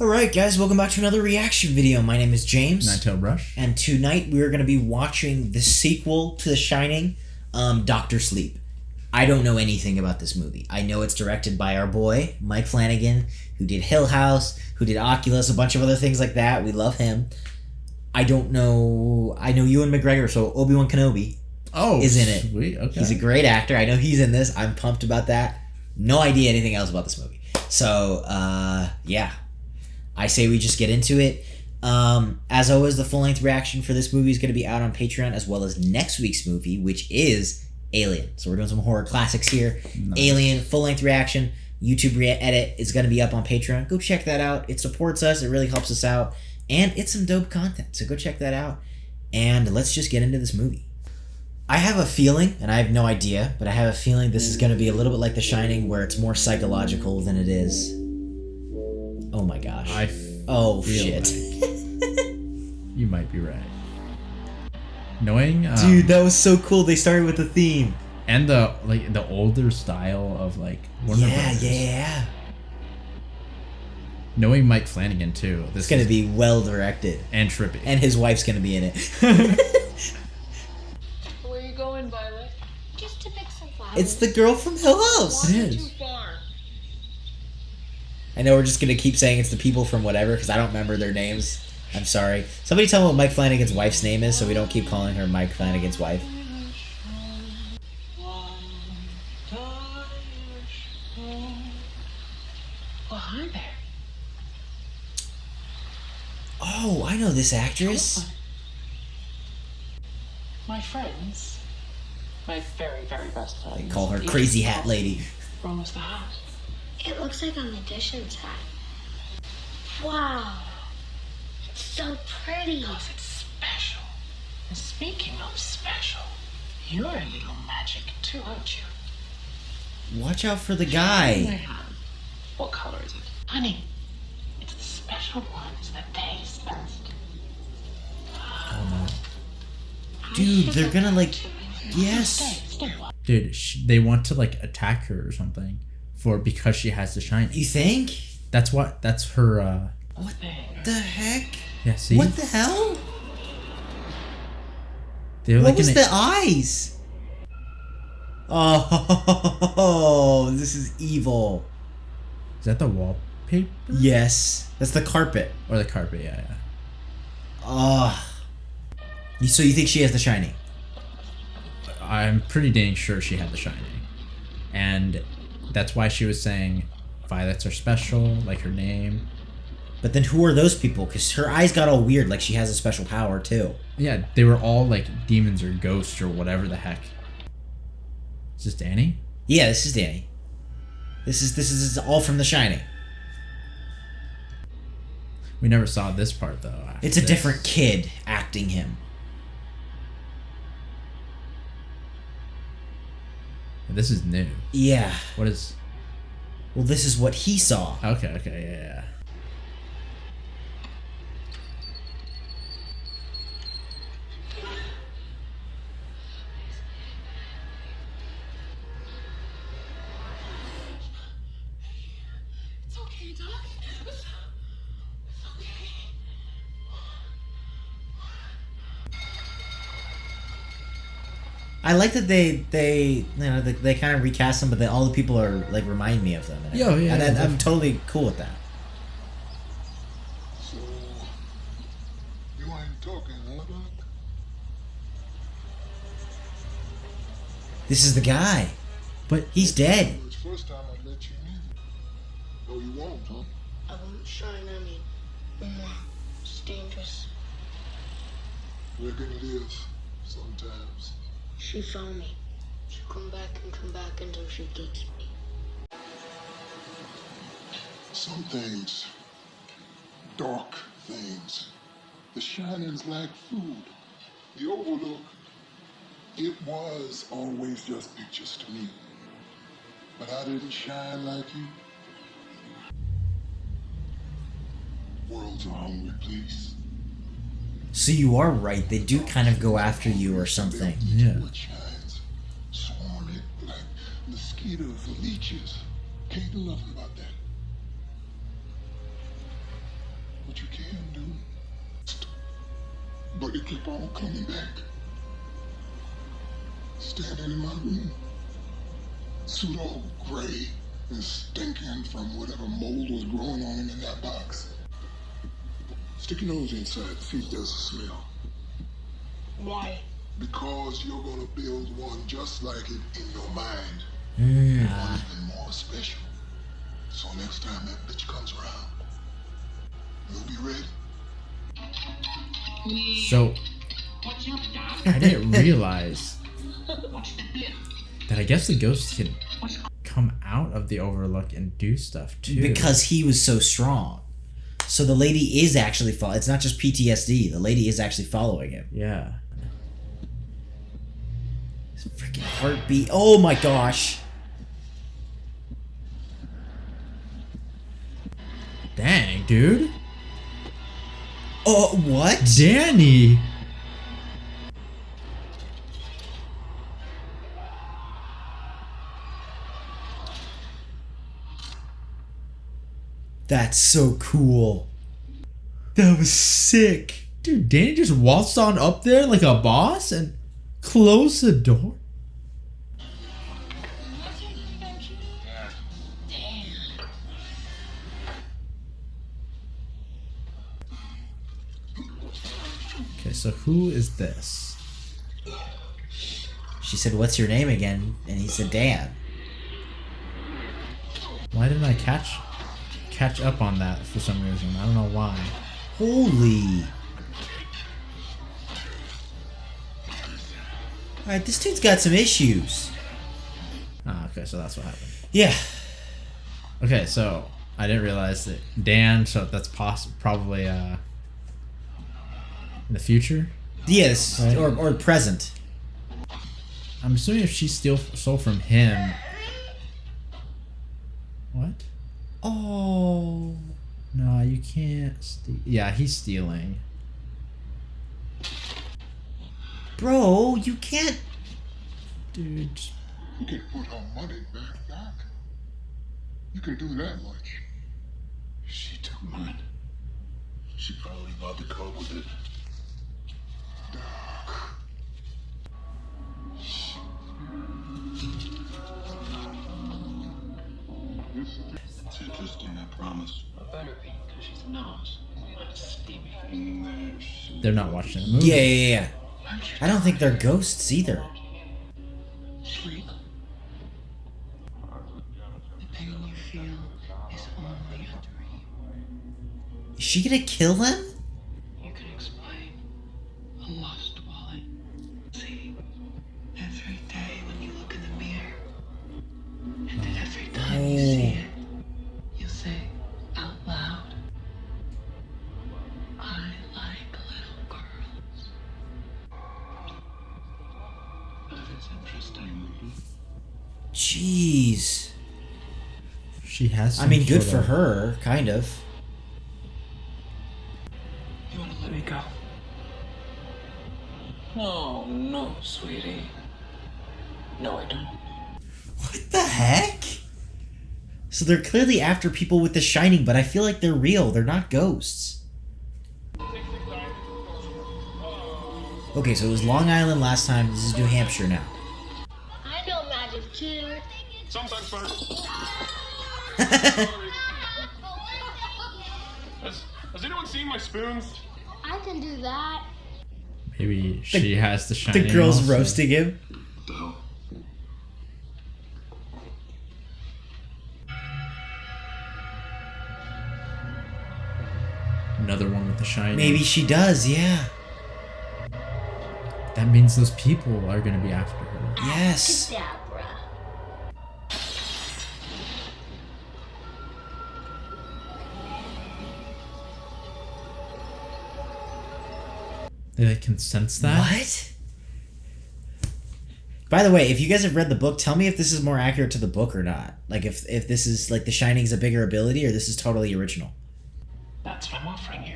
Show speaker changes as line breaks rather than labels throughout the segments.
Alright guys, welcome back to another reaction video. My name is James.
Nientailedbrush.
And tonight we are going to be watching the sequel to The Shining, Dr. Sleep. I don't know anything about this movie. I know it's directed by our boy, Mike Flanagan, who did Hill House, who did Oculus, a bunch of other things like that. We love him. I don't know... I know Ewan McGregor, so Obi-Wan Kenobi is in it.
Sweet, okay.
He's a great actor. I know he's in this. I'm pumped about that. No idea anything else about this movie. So, yeah. I say we just get into it. As always, the full-length reaction for this movie is going to be out on Patreon, as well as next week's movie, which is Alien. So we're doing some horror classics here. Nice. Alien, full-length reaction, YouTube edit is going to be up on Patreon. Go check that out. It supports us. It really helps us out. And it's some dope content. So go check that out. And let's just get into this movie. I have a feeling, and I have no idea, but I have a feeling this is going to be a little bit like The Shining, where it's more psychological than it is. Oh my gosh. Oh shit.
Like you might be right. Knowing
dude, that was so cool. They started with the theme.
And the older style of Warner Brothers.
Yeah.
Knowing Mike Flanagan too.
This is gonna be well directed.
And trippy.
And his wife's gonna be in it.
Where are you going, Violet?
Just to pick some flowers.
It's the girl from Hill House.
It is.
Too far.
I know we're just gonna keep saying it's the people from whatever because I don't remember their names. I'm sorry. Somebody tell me what Mike Flanagan's wife's name is so we don't keep calling her Mike Flanagan's wife.
Oh, hi there.
Oh, I know this actress.
My friends. My very, very best friends.
They call her Crazy Hat Lady.
Wrong was the hat.
It looks like a magician's hat. Wow. It's so pretty.
Because it's special. And speaking of special, you're a little magic too, aren't you?
Watch out for the
My
guy.
hat. What color is it? Honey, it's the special ones that taste best.
Oh no. Dude, they're gonna yes.
Stay.
Dude, they want to attack her or something because she has The Shining.
You think?
That's her.
What the heck?
Yeah, see?
What the hell?
They're
what was the eyes? Oh, this is evil.
Is that the wallpaper?
Yes. That's the carpet.
Or the carpet, yeah.
So you think she has The Shining?
I'm pretty dang sure she had The Shining. And that's why she was saying violets are special, like her name.
But then who are those people? Because her eyes got all weird, like she has a special power too.
Yeah, they were all demons or ghosts or whatever the heck. Is this Danny?
Yeah, this is Danny. This is all from The Shining.
We never saw this part though.
It's a different kid acting him.
This is new.
Yeah.
What is...
Well, this is what he saw.
Okay, yeah.
It's okay, Doc. It's okay.
I like that they kind of recast them, but then all the people are remind me of them.
Yeah.
And I'm totally cool with that.
So you ain't talking, huh, Doc?
This is the guy, but he's dead.
It's the first time I let you in. Oh, you won't, huh?
I won't shine on you. It's dangerous.
Reckon it is sometimes.
She found me. She'll come back until she gets me.
Some things, dark things, the Shining's like food. The Overlook, it was always just pictures to me. But I didn't shine like you. World's a hungry place.
So you are right. They do kind of go after you or something.
Yeah.
What shines? Swarming like mosquitoes or leeches. Can't do nothing about that. but it kept on coming back. Standing in my room, suit all gray and stinking from whatever mold was growing on him in that box. Stick your nose inside, see if there's a smell.
Why?
Because you're gonna build one just like it in your mind. One even more special. So next time that bitch comes around, you'll be ready.
So I didn't realize that I guess the ghosts can come out of the Overlook and do stuff too.
Because he was so strong. So the lady is actually following. It's not just PTSD. The lady is actually following him.
Yeah.
His freaking heartbeat. Oh my gosh.
Dang, dude.
Oh, what?
Danny.
That's so cool. That was sick.
Dude, Danny just waltzed on up there like a boss and closed the door. Okay, so who is this?
She said, "What's your name again?" And he said, "Dan."
Why didn't I catch up on that for some reason? I don't know why.
Holy. Alright, this dude's got some issues.
Ah, okay, so that's what happened.
Yeah.
Okay, so I didn't realize that Dan, so that's probably in the future.
Yes,
Right.
or present.
I'm assuming if she stole from him. What?
Oh.
No, you can't steal. Yeah, he's stealing.
Bro, you can't.
Dude.
You can put her money back, Doc. You can do that much.
She took mine. She probably bought the coat with it.
Doc.
It's interesting, I promise.
Better be, because she's not. Steamy.
They're not watching the movie.
Yeah. I don't think they're ghosts either.
Sleep. The pain you feel is only a dream.
Is she gonna kill him?
You can explain a lost wallet. See, every day when you look in the mirror, and then every time you see it, you say out loud, I like little girls. But it's interesting.
Jeez.
She has.
I mean, good
sort
for
of-
her, kind of.
You want to let me go? No, no, sweetie. No, I don't.
What the heck? So they're clearly after people with the Shining, but I feel like they're real. They're not ghosts. Okay, so it was Long Island last time. This is New Hampshire now.
I know magic too.
Sometimes first. Has anyone seen my spoons?
I can do that.
Maybe she has the Shining.
The girl's
also.
roasting him.
What the hell?
Another one with the Shining.
Maybe she does, yeah.
That means those people are gonna be after her.
Yes.
Abra.
They can sense that.
What? By the way, if you guys have read the book, tell me if this is more accurate to the book or not. Like if this is like the Shining's a bigger ability or this is totally original.
That's what I'm offering you.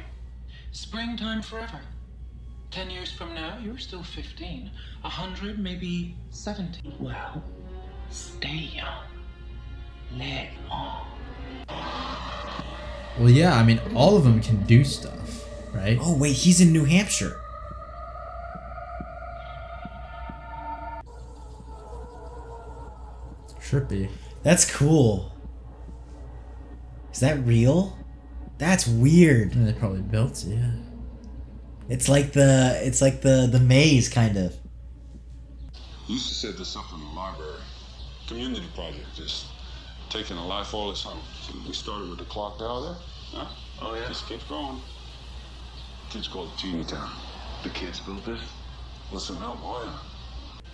Springtime forever. 10 years from now, you're still 15. 100, maybe 70. Well, stay young. Live on.
Well, yeah. I mean, all of them can do stuff, right?
Oh wait, he's in New Hampshire.
Should be.
That's cool. Is that real? That's weird.
And they probably built it, yeah.
It's like the maze kind of.
You used to set this up in the library. Community project, just taking a life all its own. So we started with the clock tower there. Huh? Oh yeah. Just keeps growing. Kids call it Teeny Town.
The kids built this?
Listen up, boy.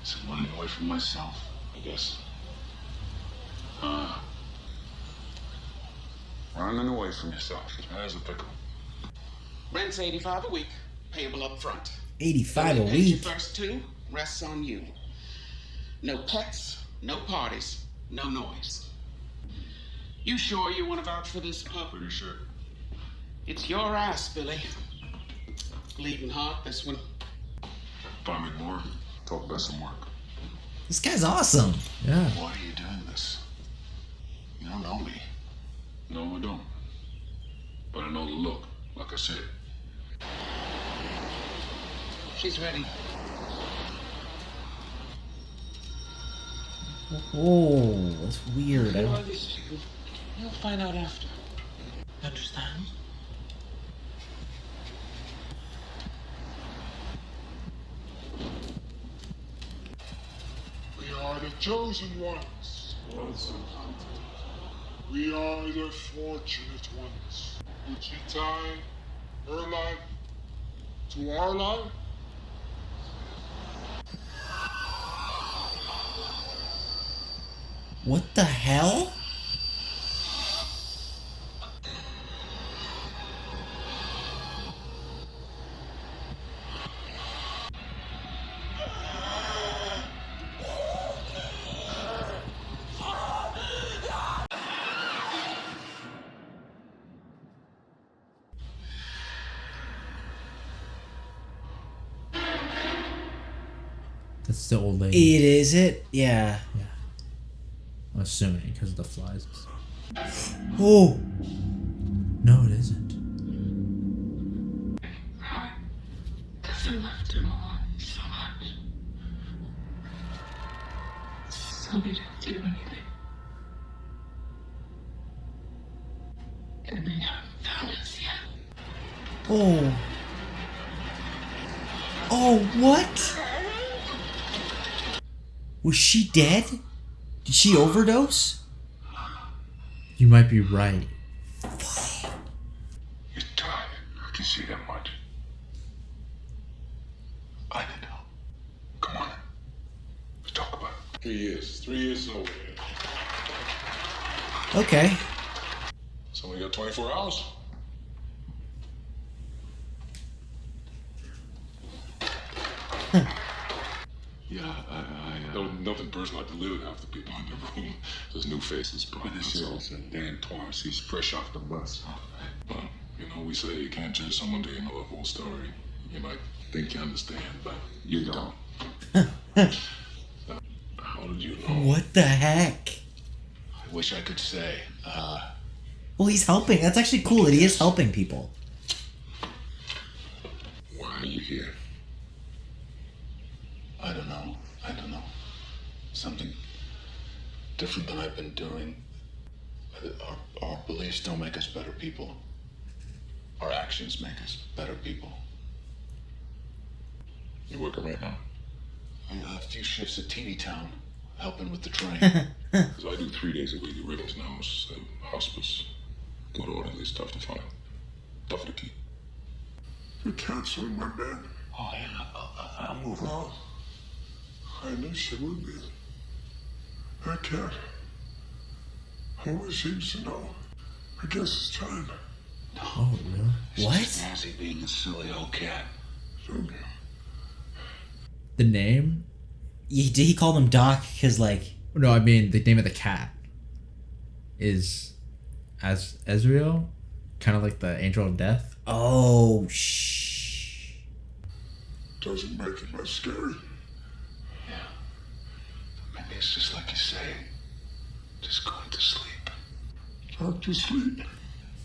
It's running away from myself,
I guess. Running away from yourself. There's a pickle.
Rent's $85 a week, payable up front.
85 a
Whoever pays your
week.
first two rests on you. No pets, no parties, no noise. You sure you want to vouch for this pup?
Pretty sure.
It's your ass, Billy. Bleeding hot, this one.
Find me more. Talk about some work.
This guy's awesome.
Yeah.
Why are you doing this? You don't know me.
No, I don't. But I know the look, like I said.
She's ready.
Oh, that's weird. I
Who are
don't.
these people? You'll find out after. Understand?
We are the chosen ones. We are the fortunate ones. Would you tie her life to our life?
What the hell?
That's the old lady.
It is it? Yeah.
Yeah. I'm assuming because of the flies.
Oh.
No, it isn't.
Because I loved him alone so much. So he didn't do anything. And they haven't found us yet.
Oh. Oh, what? Was she dead? Did she overdose?
You might be right.
You're tired. I can see that much.
I don't know.
Come on. Let's talk about it. 3 years. 3 years over here.
Okay.
So we got 24 hours. Yeah, nothing personal. I delivered half the people in the room. There's new faces, but this is Dan Torrance. He's fresh off the bus. But, you know, we say you can't judge someone till you know the whole story. You might think you understand, but you don't. How did you know?
What the heck?
I wish I could say.
Well, he's helping. That's actually cool that he is helping people.
Why are you here?
I don't know. Something different than I've been doing. Our beliefs don't make us better people. Our actions make us better people.
You working right now?
A few shifts at Teeny Town, helping with the train.
Because I do 3 days a week at Ribbons now. It's hospice. Good orderly is tough to find. Tough to keep.
The cat's on my bed.
Oh, yeah, I'll move her.
Oh, I knew she would be. That cat always seems to know. I guess it's time.
Oh, really?
What?
Snazzy being a silly old cat.
The name?
Did he call them Doc? Because, like...
No, I mean the name of the cat is as Ezreal, kind of like the Angel of Death.
Oh, shh.
Doesn't make it less scary.
Yeah. Maybe it's just like you say. Just going to sleep.
Dark to sleep.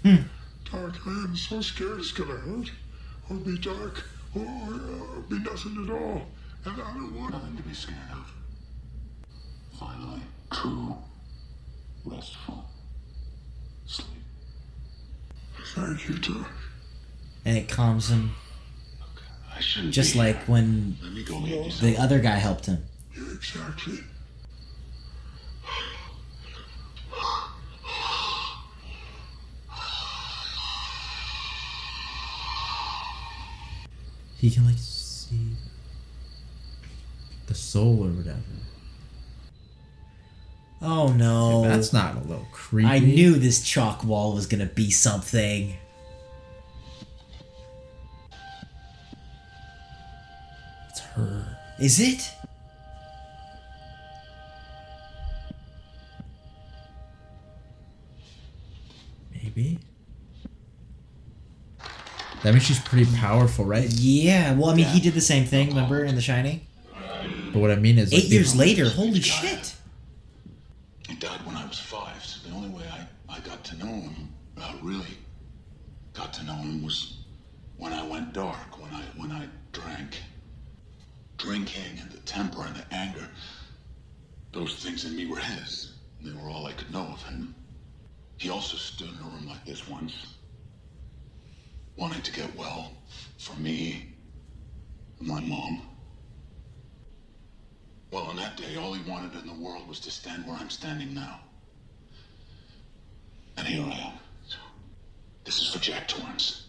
Dark, I am so scared it's gonna hurt. Or be dark. Or be nothing at all. And I don't want
Nothing to be scared of. Finally.
true, restful sleep. Thank you, Doc.
And it calms him,
I shouldn't
just
be
like
here.
when
Let me go get you
the other guy helped him.
Yeah, exactly.
He can like see the soul or whatever.
Oh no.
That's not a little creepy.
I knew this chalk wall was gonna be something.
It's her.
Is it?
Maybe. That means she's pretty powerful, right?
Yeah. Well, I mean, he did the same thing, remember, in The Shining?
But what I mean is,
8 years later, holy shit.
He died when I was 5, so the only way I got to know him, really got to know him, was when I went dark, when I drank. Drinking and the temper and the anger, those things in me were his. They were all I could know of him. He also stood in a room like this once, wanting to get well for me and my mom. Well, on that day, all he wanted in the world was to stand where I'm standing now. And here I am. So, this is for Jack Torrance.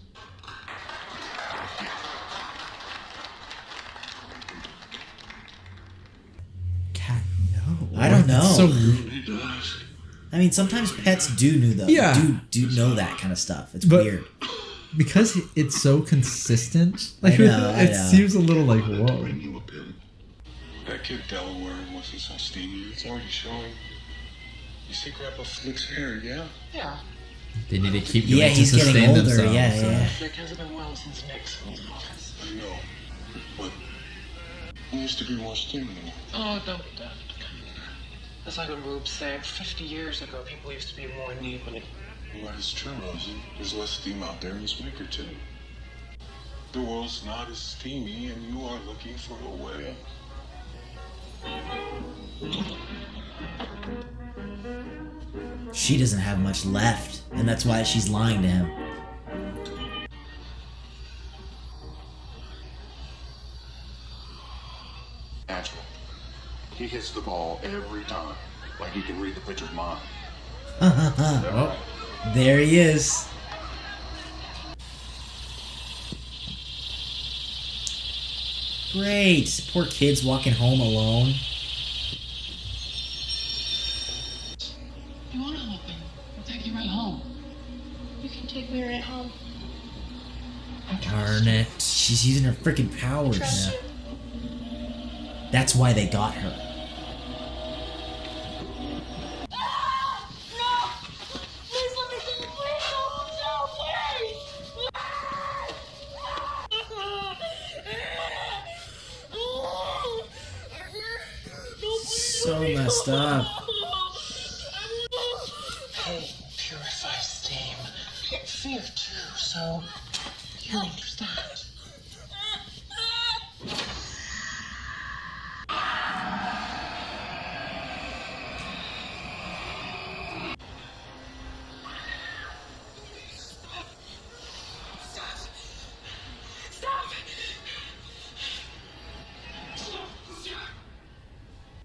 Cat, no.
I don't know.
That's so rude.
He does.
I mean, sometimes pets do know though.
Yeah.
Do know that kind of stuff. It's
But-
weird.
Because it's so consistent, like
I know.
it seems a little like, whoa.
Bring you a pill.
That kid Delaware wasn't so steamy. It's already showing. You see Grandpa Flick's hair, yeah?
Yeah.
They need to keep doing
Yeah,
it to
he's getting
sustain
older.
themselves.
Yeah.
Nick hasn't been well since Nick's in the office.
I know. But he used to be more steamy.
Oh, don't be daft. It's like when Rube said 50 years ago, people used to be more neighborly.
Well, it's true, Rosie. There's less steam out there in this week or two. The world's not as steamy, and you are looking for a way.
She doesn't have much left, and that's why she's lying to him.
Natural. He hits the ball every time, like he can read the pitcher's mind.
Oh,
There he is. Great. Poor kid's walking home alone.
You want to hop in? I'll take you right home.
You can take me right home.
darn it.
She's using her freaking powers.
Trust
Yeah.
That's why they got her.
No! Please let me go! Please don't! No, please!
So messed up.
Pain purifies steam. Fear too, so you understand.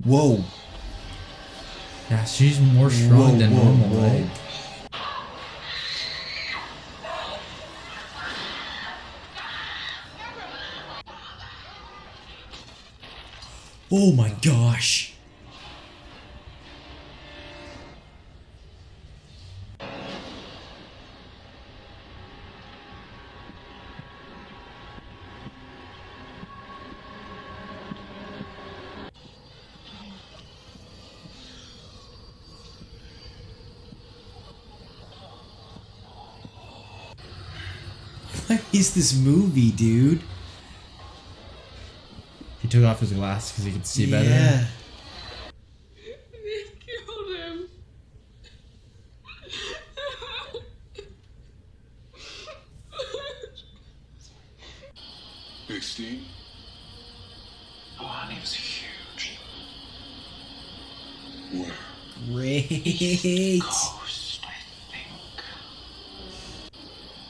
Whoa.
Yeah, she's more strong than normal, right?
Oh my gosh. What is this movie, dude?
He took off his glasses because he could see better.
Yeah.
They killed him.
Big Steve?
Oh, honey, it was huge.
Where?
Great.
Ghost, I think.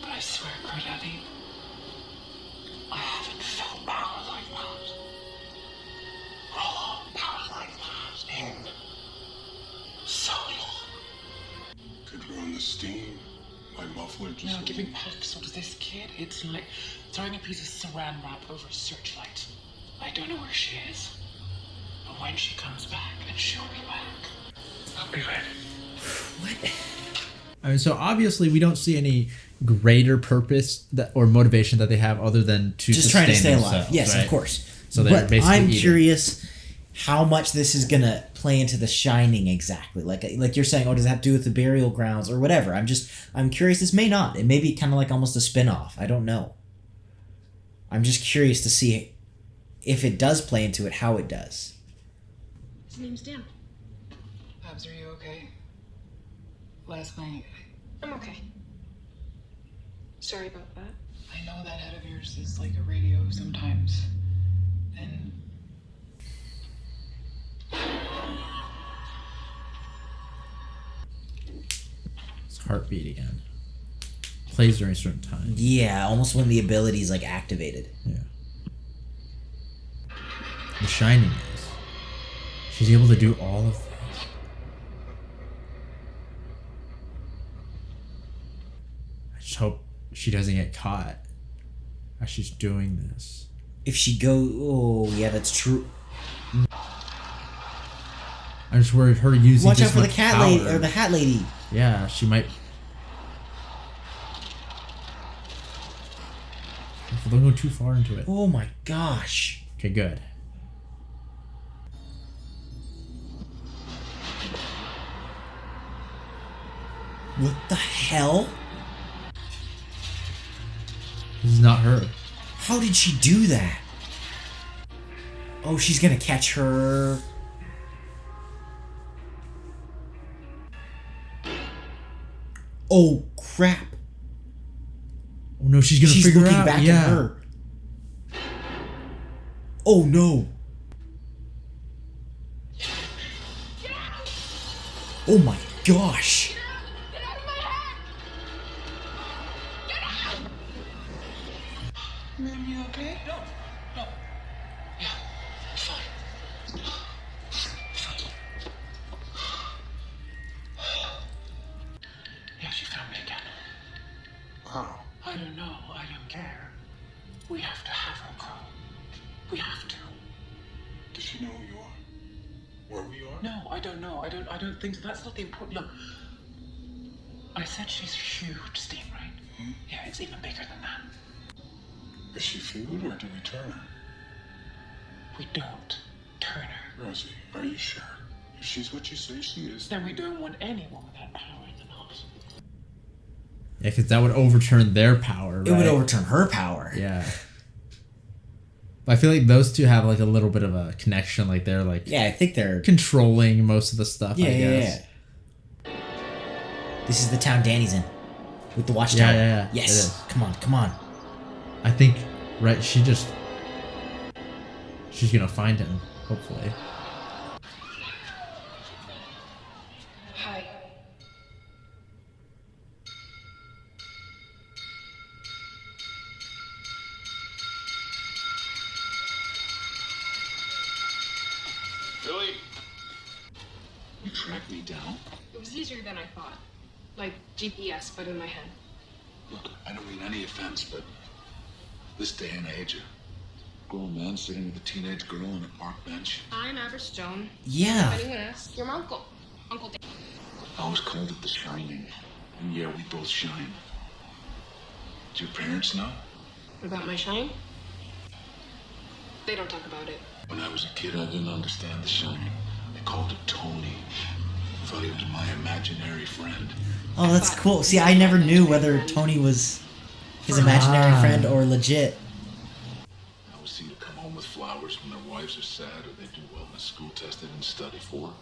But I swear, Kurt Eddie, I haven't felt power like that. Raw power like that in so long.
Could run the steam. My muffler just.
Now giving back, so does this kid. It's like throwing a piece of saran wrap over a searchlight. I don't know where she is. But when she comes back, and she'll be back, I'll be ready.
I mean, so obviously we don't see any greater purpose or motivation that they have other than to
Just trying to stay alive.
themselves,
Yes,
right?
of course.
So they're
but
basically
I'm
eating.
curious how much this is gonna play into The Shining exactly. Like you're saying, oh, does that have to do with the burial grounds or whatever? I'm curious. This may not. It may be kind of like almost a spin-off. I don't know. I'm just curious to see if it does play into it, how it does.
His name's Dan.
Babs, are you okay? Last night,
I'm okay. Sorry about that.
I know that head of yours is like a radio sometimes. And
It's heartbeat again. Plays during certain times.
Yeah, almost when the ability is like activated.
Yeah. The Shining is. She's able to do all of this. I just hope she doesn't get caught as she's doing this.
If she oh yeah, that's true.
I'm just worried her using
Watch
this
out for the
much
cat
power.
lady or the hat lady.
Yeah, she might. Don't go too far into it.
Oh my gosh.
Okay, good.
What the hell?
This is not her.
How did she do that? Oh, she's gonna catch her. Oh crap!
Oh no, she's gonna figure
looking
out.
back
Yeah.
at her. Oh no! Oh my gosh!
Ma'am, you okay? No. Yeah, fine. Yeah, she found me again.
How?
I don't know. I don't care. We have to have her go. We have to.
Does she know who you are? Where we are?
No, I don't know. I don't think so. That's not the important. Look, I said she's huge, Steam, right? Yeah, it's even bigger than that.
Is she food or do we turn her?
We don't turn her.
Rosie, are you sure? If she's what you say she is,
Then we don't want anyone with that power in the house.
Yeah, because that would overturn their power. Right?
It would overturn her power.
Yeah. But I feel like those two have like a little bit of a connection. Like they're like
Yeah, I think they're.
controlling most of the stuff.
Yeah,
I
yeah,
guess.
yeah. This is the town Danny's in, with the watchtower.
Yeah. It
Yes.
is.
Come on, come on.
I think right. She's gonna find him. Hopefully.
Hi.
Billy?
You tracked me down?
It was easier than I thought. Like GPS, but in my head.
Look, I don't mean any offense, but this day and age, a grown man sitting with a teenage girl on a park bench.
I'm Abra Stone.
Yeah.
If anyone asks, you're my uncle. Uncle Dan.
I always called it the shining. And yeah, we both shine. Do your parents know?
About my shine? They don't talk about it.
When I was a kid, I didn't understand the shining. They called it Tony. I thought he was my imaginary friend.
Oh, that's cool. See, I never knew whether Tony was his imaginary friend or legit.
I always see them come home with flowers when their wives are sad or they do well in a school test they didn't study for.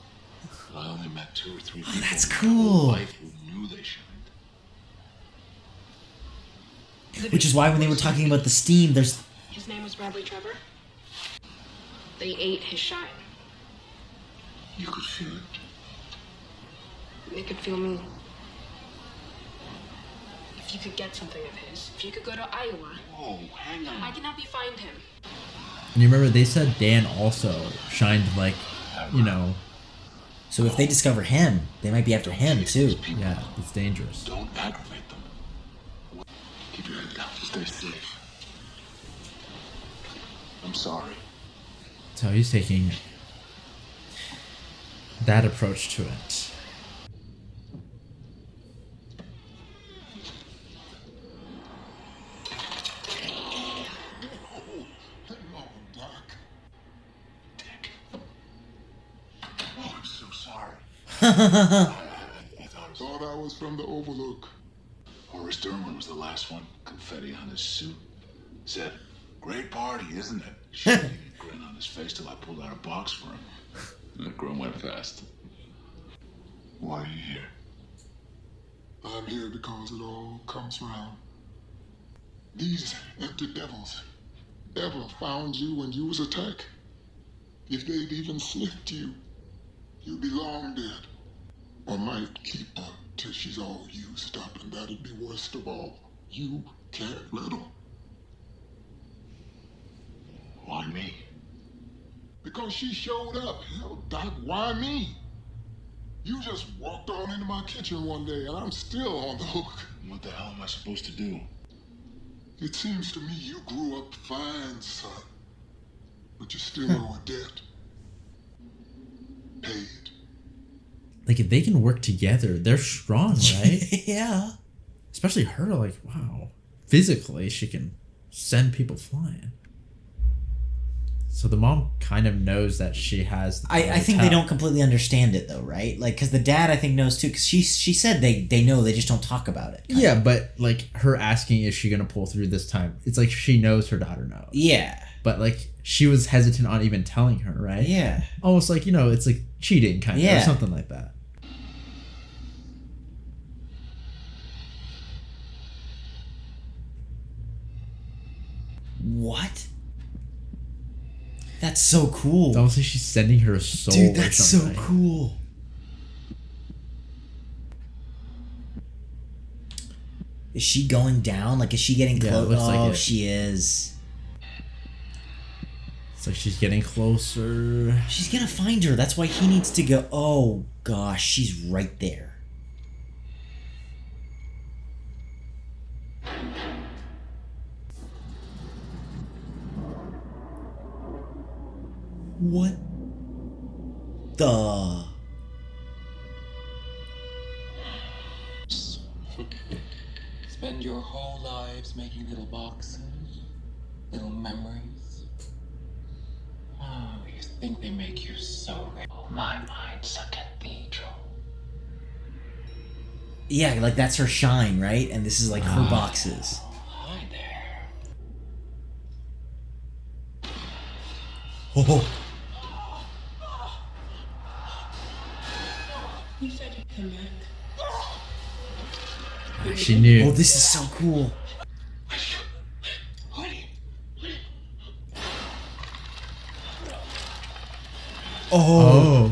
But I only met 2 or 3 people
that's
in my whole
cool.
life who knew they shined.
Which is why when they were talking about the steam, there's...
His name was Bradley Trevor. They ate his shine.
You could feel it.
make it feel mean. If you could get something of his, if you could go to Iowa.
Oh, hang on.
I can help you find him.
And you remember they said Dan also shined like, you know.
So if they discover him, they might be after him too.
Yeah, it's dangerous.
Don't aggravate them. Keep your head down. Stay safe. I'm sorry.
So he's taking that approach to it.
I thought I was from the Overlook.
Horace Durman was the last one. Confetti on his suit. Said, "Great party, isn't it?" Shit, a grin on his face till I pulled out a box for him. And the grin went fast. Why are you here?
I'm here because it all comes round. These empty devils ever found you when you was attacked? If they'd even sniffed you, you'd be long dead. Or might keep her till she's all used up, and that'd be worst of all. You can't let her.
Why me?
Because she showed up. Hell, Doc, why me? You just walked on into my kitchen one day, and I'm still on the hook.
What the hell am I supposed to do?
It seems to me you grew up fine, son. But you still owe a debt. Paid.
Like, if they can work together, they're strong, right?
Yeah.
Especially her, like, wow. Physically, she can send people flying. So the mom kind of knows that she has...
I think they don't completely understand it, though, right? Like, because the dad, I think, knows, too. Because she said they know, they just don't talk about it.
Yeah, but, like, her asking, is she going to pull through this time? It's like she knows her daughter knows.
Yeah.
But, like, she was hesitant on even telling her, right?
Yeah.
Almost like, you know, it's like cheating, kind of, or something like that.
What? That's so cool.
It's almost like she's sending her a soul.
Dude, that's
or
so
something.
cool. Is she going down? Like, is she getting close?
Yeah, it looks like it.
She is.
It's like she's getting closer.
She's gonna find her. That's why he needs to go. Oh, gosh. She's right there. What the...
Spend your whole lives making little boxes, little memories. Oh, you think they make you so rich. Oh, my mind's a cathedral.
Yeah, like that's her shine, right? And this is like her boxes.
Hi there.
Oh.
You said you'd come back.
She knew.
Oh, this is so cool.
Oh.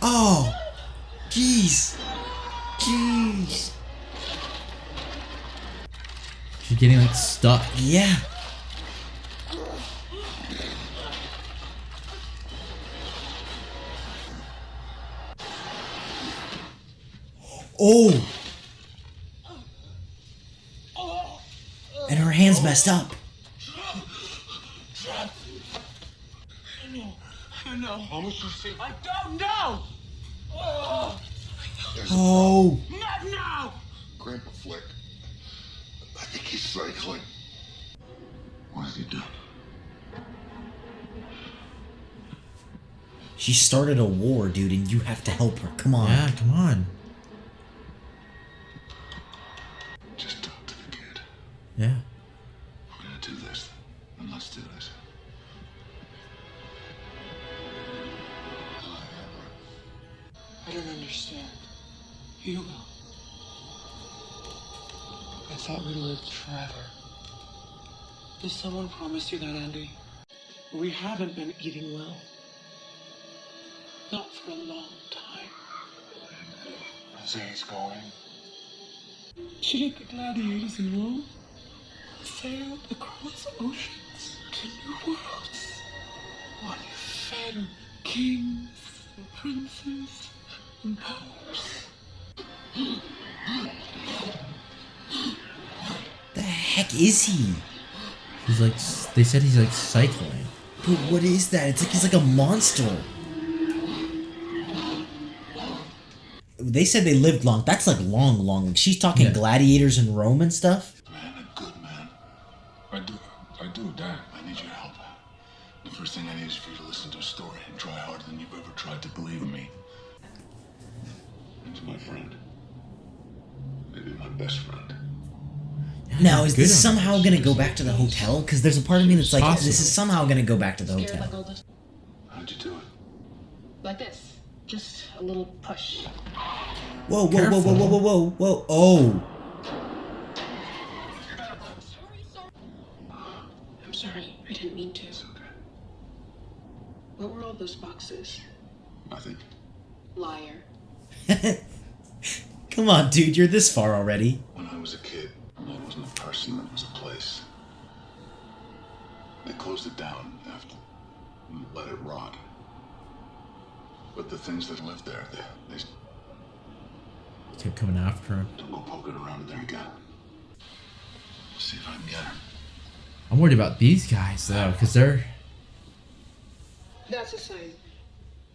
Oh. Jeez. Jeez.
She's getting like stuck.
Yeah. Oh. And her hand's messed up.
I know. How much you see? I don't know.
Oh.
Not now.
Grandpa Flick. I think he's cycling.
What has he done?
She started a war, dude, and you have to help her. Come on.
Yeah, come on.
Just talk to the kid.
Yeah.
We're gonna do this. And let's do this.
I don't understand. Hugo. I thought we lived forever. Did someone promise you that, Andy? We haven't been eating well. Not for a long time.
Zay's going.
Shouldn't the gladiators in Rome sailed across oceans to new worlds? While you fed kings and princes and popes?
The heck is he?
He's like, they said he's like cycling.
But what is that? It's like he's like a monster. They said they lived long. That's like long. She's talking gladiators in Rome and stuff.
Man, a good man.
I do, Dan.
I need your help. The first thing I need is for you to listen to a story and try harder than you've ever tried to believe in me. He's my friend. Maybe my best friend.
Now, is
Good
this
on
somehow
this.
going to go back to the hotel? Because there's a part of me that's like,
Possible.
this is somehow going to go back to the
Scared
hotel.
like all this.
How'd you do it?
Like this. Just a little push.
Whoa. Oh.
I'm sorry. I didn't mean to.
It's okay.
What were all those boxes?
Nothing.
Liar.
Come on, dude. You're this far already.
When I was a kid, it wasn't a person, it was a place. They closed it down after and let it rot. But the things that lived there, they
Kept coming after him.
don't go poking around in there again. See if I can get her.
I'm worried about these guys though, because they're.
That's a sign.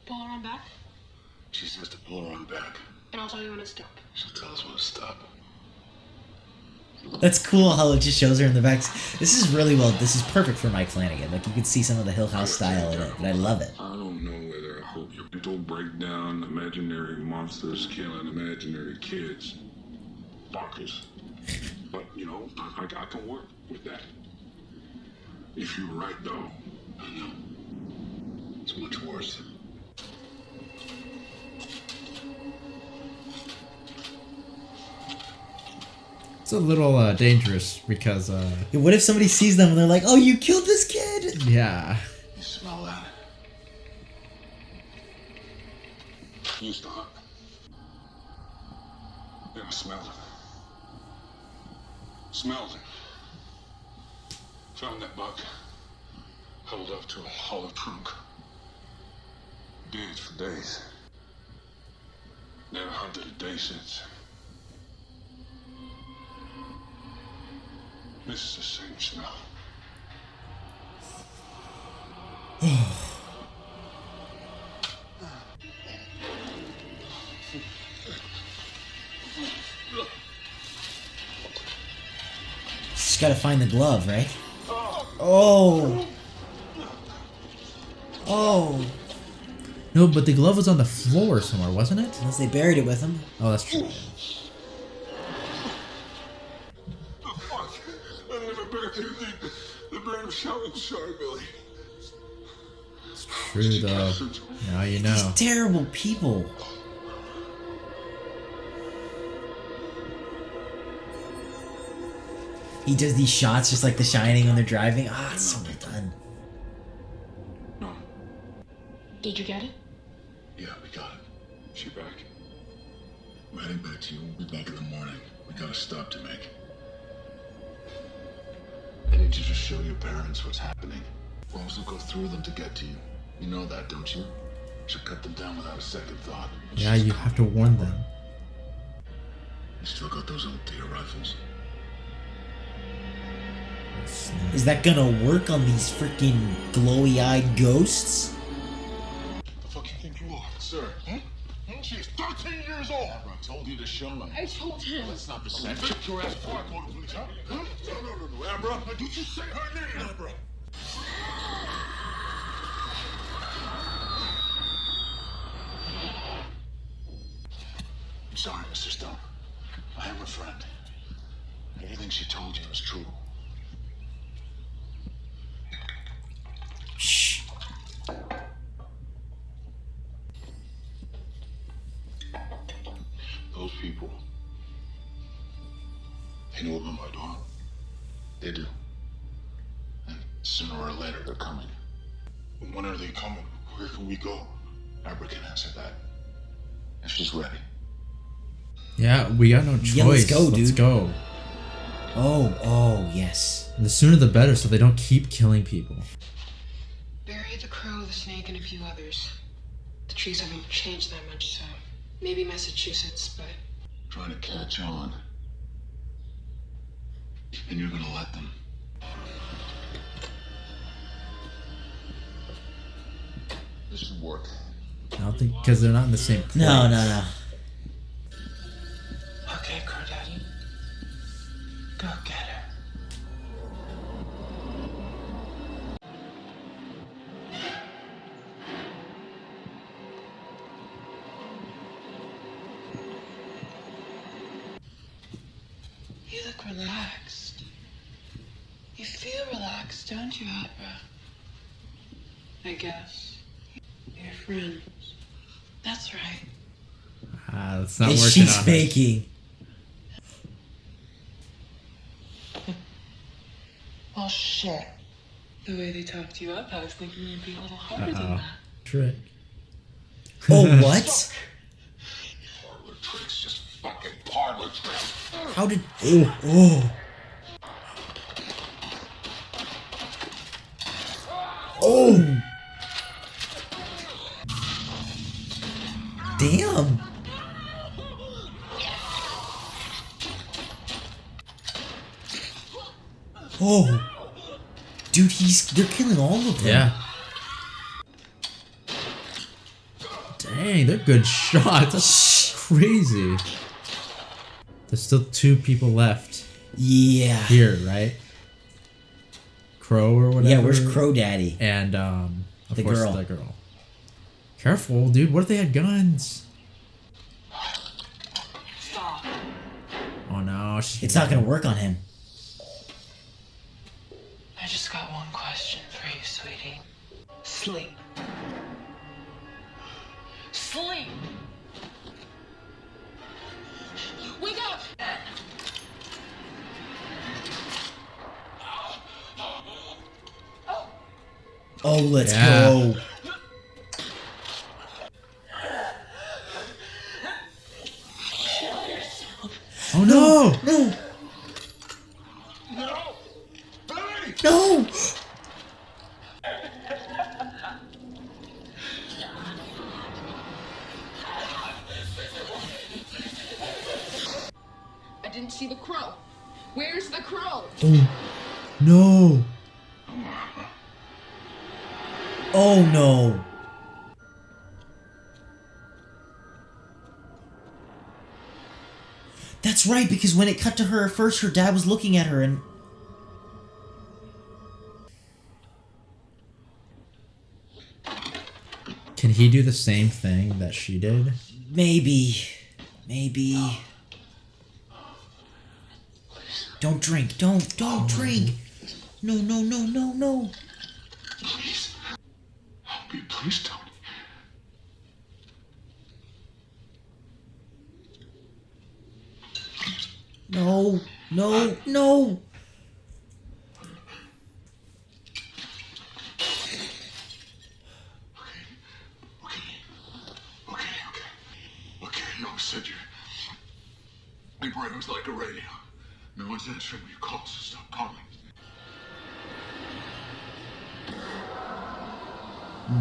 Pull her on back,
She says to pull her on back.
and I'll tell you when to stop.
She'll tell us when to stop.
That's cool how it just shows her in the back. This is really well. This is perfect for Mike Flanagan. Like, you can see some of the Hill House style in it, but I love it.
I don't know whether I hope your mental breakdown, imaginary monsters killing imaginary kids. Bonkers. But, you know, I can work with that. If you're right, though.
I know. It's much worse.
It's a little dangerous because,
Yeah, what if somebody sees them and they're like, "Oh, you killed this kid"?
yeah.
You smell that?
You stop. Yeah, I smelled it. Smelled it. Found that buck. Huddled up to a hollow trunk. Dead for days. Never hunted a day since. This is the same smell.
Just gotta find the glove, right? Oh.
No, but the glove was on the floor somewhere, wasn't it?
Unless they buried it with him.
Oh, that's true.
The fuck? I never buried anything. The brain of shouting, sorry, Billy.
It's true though. Now you know.
These terrible people. He does these shots just like The Shining when they're driving. Ah, it's so well done.
No.
Did you get it?
Yeah, we got it.
She back.
We're heading back to you. We'll be back in the morning. We got a stop to make. I need you to show your parents what's happening. We'll also go through them to get to you. You know that, don't you? Should cut them down without a second thought.
Yeah, you have to warn them.
You still got those old deer rifles?
Is that gonna work on these freaking glowy-eyed ghosts?
The fuck you think you are, sir? Huh? She's 13 years old. I told you to show them.
I told him.
That's not the same. Get your ass before I call the police, huh? No, Abra. Did you say her name? Abra. I'm sorry, Mr. Stone. I am a friend. Everything she told you is true.
Shh.
Those people, they know about my daughter. They do. And sooner or later, they're coming. When are they coming? Where can we go? Abra can answer that. If she's ready.
Yeah, we got no choice.
Yeah, let's go,
Let's
dude.
go.
Oh, yes.
The sooner the better, so they don't keep killing people.
Bury the crow, the snake, and a few others. The trees haven't changed that much, so maybe Massachusetts, but
Trying to catch on. And you're gonna let them. This should work.
I don't think, because they're not in the same place.
No.
okay, Crow Daddy. Go get her. You look relaxed. You feel relaxed, don't you, Abra? I guess. You're friends. That's right.
It's not working
She's
out.
faking.
Well, shit. The way they talked you up, I was thinking it'd be a little harder than that.
Trick.
Oh, what?
Parlor tricks, just fucking parlor tricks.
How did... Oh. Oh. Damn. Oh. Dude, they're killing all of them.
Yeah. Dang, they're good shots. That's crazy. There's still 2 people left
Yeah.
here, right? Crow or whatever.
Yeah, where's Crow Daddy?
And of
The
course
girl.
the girl. Careful, dude. What if they had guns?
Stop.
Oh no,
It's not gonna work on him.
I just got one question for you, sweetie. Sleep. Sleep! Wake up!
Oh, let's
Yeah.
go.
Oh no!
No.
No! Billy!
No.
I didn't see the crow. Where's the crow?
Oh no!
Oh, no. That's right, because when it cut to her at first, her dad was looking at her and...
Can he do the same thing that she did?
Maybe. Don't drink. Don't drink. No.
Please. Please don't.
No.
Okay, you always said your brain was like a radio. No one's answering your calls, so stop calling.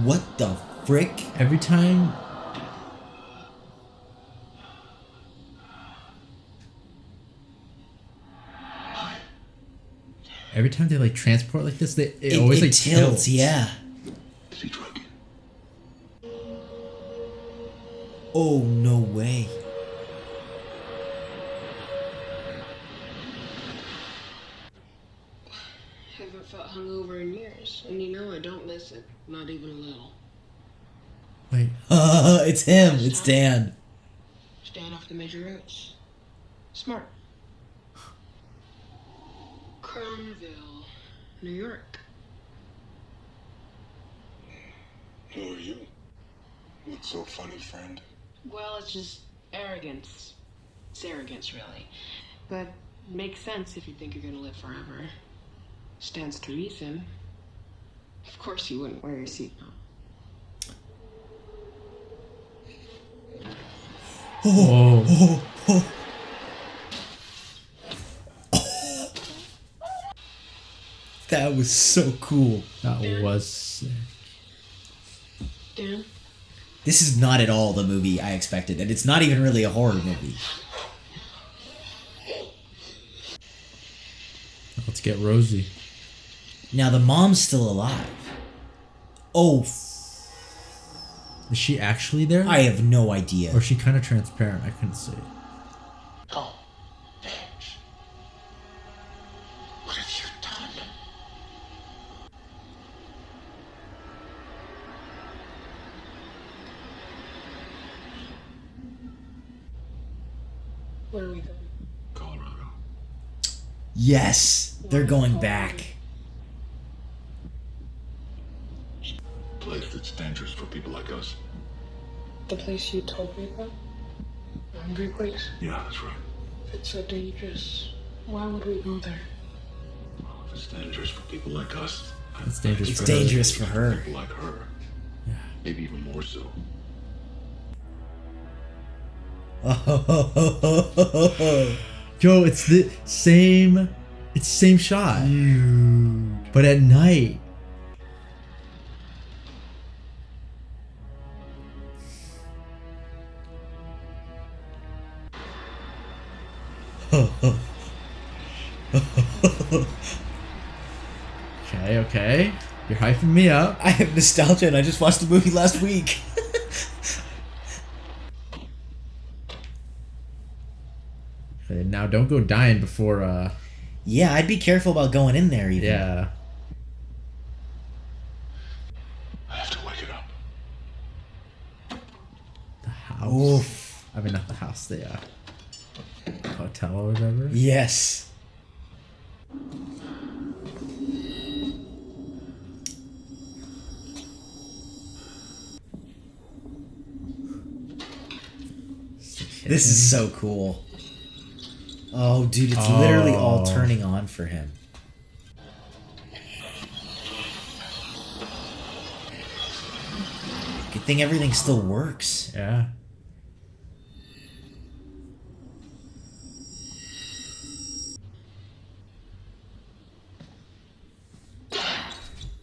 What the frick?
Every time... Every time they like transport like this, it always like tilts.
Yeah.
Is he drugging?
Oh, no way.
Haven't felt hungover in years, and you know I don't miss it. Not even a little.
Wait.
It's him. It's Dan.
Staying off the major roads. Smart. Cronville, New York.
Who are you? What's so funny, friend?
Well, it's just arrogance. It's arrogance, really. But makes sense if you think you're gonna live forever. Stands to reason. Of course you wouldn't wear your seatbelt.
Oh.
That was so cool.
That was sick.
Dan?
This is not at all the movie I expected, and it's not even really a horror movie.
Let's get Rosie.
Now, the mom's still alive. Oh,
Is she actually there?
I have no idea.
Or is she kind of transparent? I couldn't see it.
Go, bitch. What have you done?
Where are we going?
Colorado.
Yes, they're going back.
Place that's dangerous for people like us.
The place you told me about? The hungry place?
Yeah, that's right.
If it's so dangerous, why would we go there?
Well, if it's dangerous for people like us,
It's dangerous
It's
for her.
dangerous for her.
people like her.
Yeah.
Maybe even more so.
Yo, it's the same. It's the same shot. But at night. Okay. You're hyping me up.
I have nostalgia, and I just watched the movie last week.
Okay, now don't go dying before,
Yeah, I'd be careful about going in there, even.
yeah.
I have to wake it up.
The house.
Oof.
I mean, not the house, the, hotel or whatever.
Yes. This is so cool. Oh, dude, it's literally all turning on for him. Good thing everything still works.
Yeah.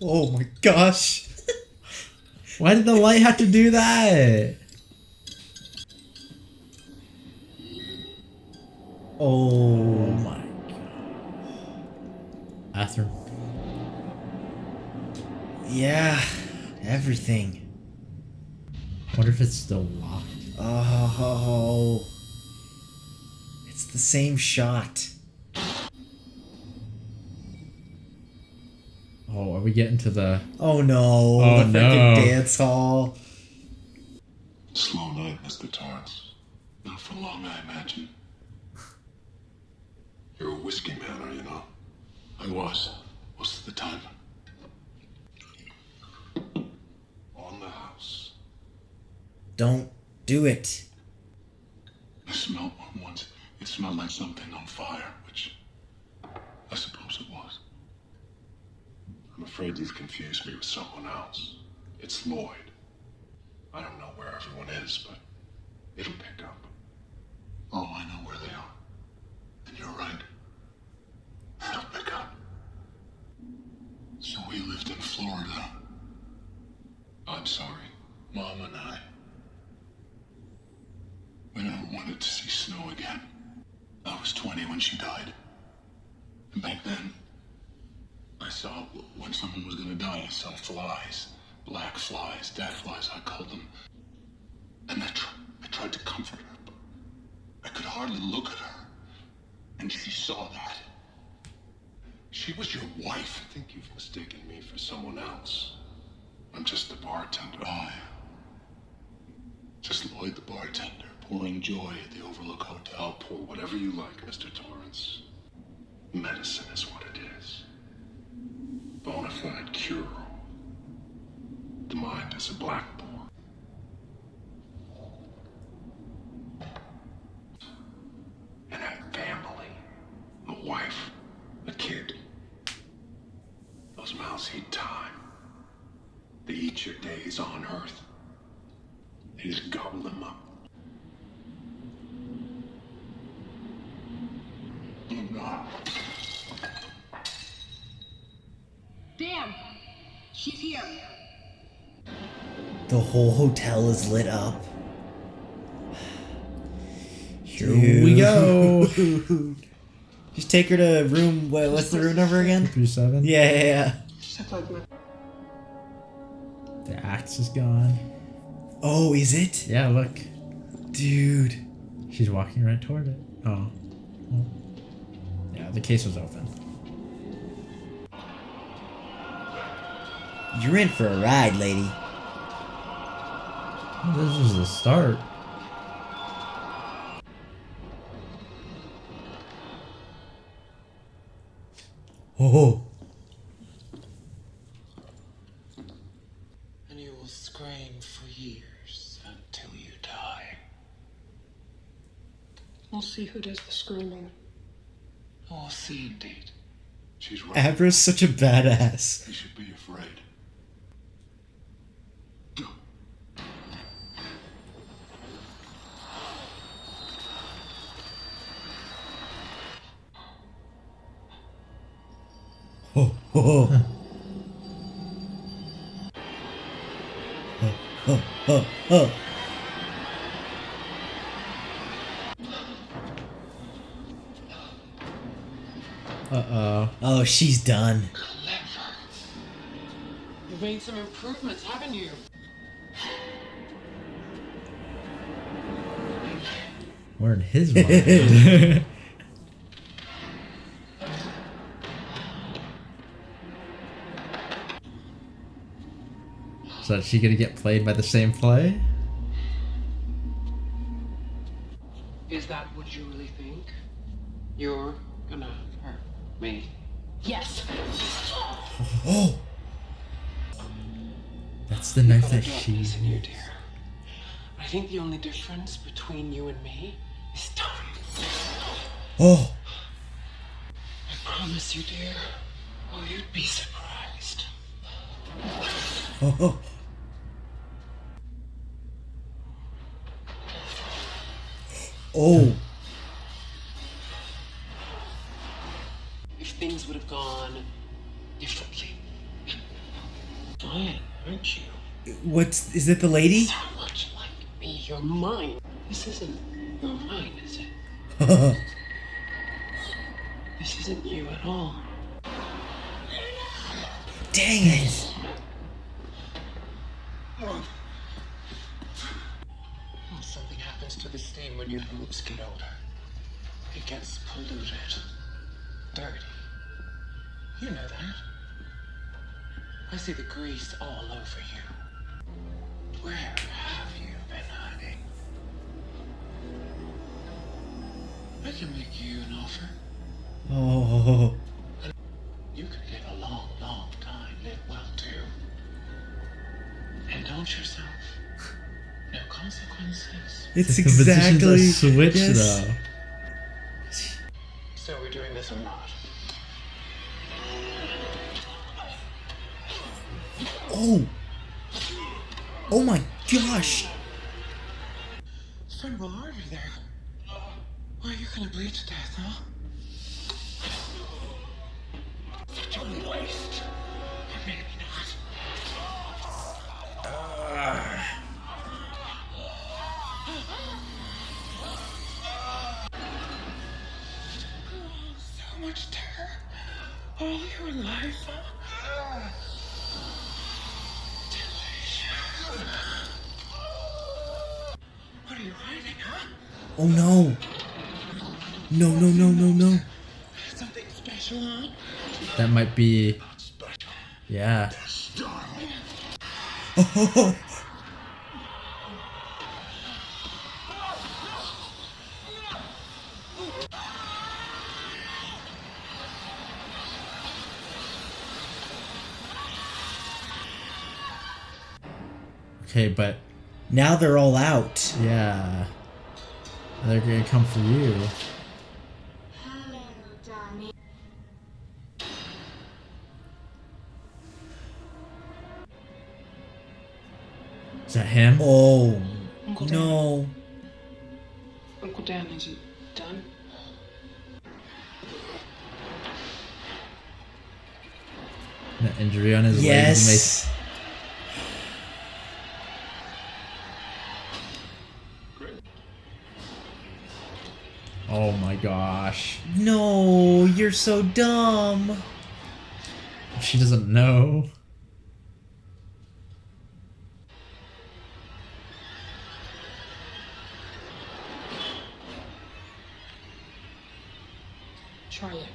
Oh my gosh.
Why did the light have to do that?
Oh
My God. Bathroom.
yeah, everything.
I wonder if it's still locked.
Oh, it's the same shot.
Oh, are we getting to the...
Oh no,
Oh,
the freaking
no.
dance hall.
Slow night, Mr. Torrance. Not for long, I imagine. You're a whiskey man, are you not?
I was. What's the time?
On the house.
Don't do it.
I smelled one once. It smelled like something on fire, which I suppose it was.
I'm afraid you've confused me with someone else. It's Lloyd. I don't know where everyone is, but it'll pick up.
Oh, I know where they are. And you're right. It'll pick up. So we lived in Florida,
I'm sorry.
Mom and I. We never wanted to see snow again. I was 20 when she died. And back then, I saw when someone was gonna die, I saw flies. Black flies, dead flies, I called them. And I tried to comfort her, but I could hardly look at her. And she saw that. She was your wife.
I think you've mistaken me for someone else. I'm just the bartender.
I. Just Lloyd the bartender, pouring joy at the Overlook Hotel.
I'll pour whatever you like, Mr. Torrance. Medicine is what it is. Bona fide cure. The mind is a blackboard. And a family. A wife. A kid. Those mouths eat time.
count your days on Earth. They just gobble them up.
Dan! She's here.
The whole hotel is lit up.
Here we go.
Just take her to room. What's the room number again?
37.
Yeah.
Except like my...
The axe is gone.
Oh, is it?
Yeah, look.
Dude.
She's walking right toward it. Oh. Well. Yeah, the case was open.
You're in for a ride, lady.
Well, this is the start.
Oh.
And you will scream for years until you die.
We'll see who does the screaming.
Oh, see indeed.
She's right.
Abra's such a badass.
You should be afraid. Go.
Oh, oh, oh. Oh, oh, oh.
Uh-oh.
Oh, she's done.
Clever. You've made some improvements, haven't you?
We're in his mind. So is she gonna get played by the same play?
Is that what you really think? You're gonna hurt me?
Yes.
Oh.
That's the knife
Gotta
that
drop
she
this in you,
used.
dear. I think the only difference between you and me is time.
Oh.
I promise you, dear. Oh, you'd be surprised.
Oh, oh. Oh.
If things would have gone differently. Fine, aren't you?
Is it the lady?
So much like me. You're mine. This isn't your mine, is it? This isn't you at all.
Dang it.
Well, something happens to the stain when your boobs get older. It gets polluted, dirty. You know that. I see the grease all over you. Where have you been hiding? I can make you an offer.
Oh.
You could get a long, long time, live well too. Indulge yourself. No consequences.
It's
The positions
exactly.
are switched
yes.
though.
So we're doing this or not?
Oh. Oh my gosh.
Struggle harder there. Why, you're gonna bleed to death, huh? Such a waste. Or maybe not. So much terror. All your life. What are you hiding, huh?
Oh no. No, no, no, no, no.
Something special, huh?
That might be. Yeah.
Oh.
Okay, but
Now they're all out.
yeah. They're gonna come for you.
Hello, Danny.
him.
Oh,
Uncle Dan.
no.
Uncle Dan, is it done?
The injury on his legs
Yes.
Oh my gosh.
No, you're so dumb.
She doesn't know.
Charlie,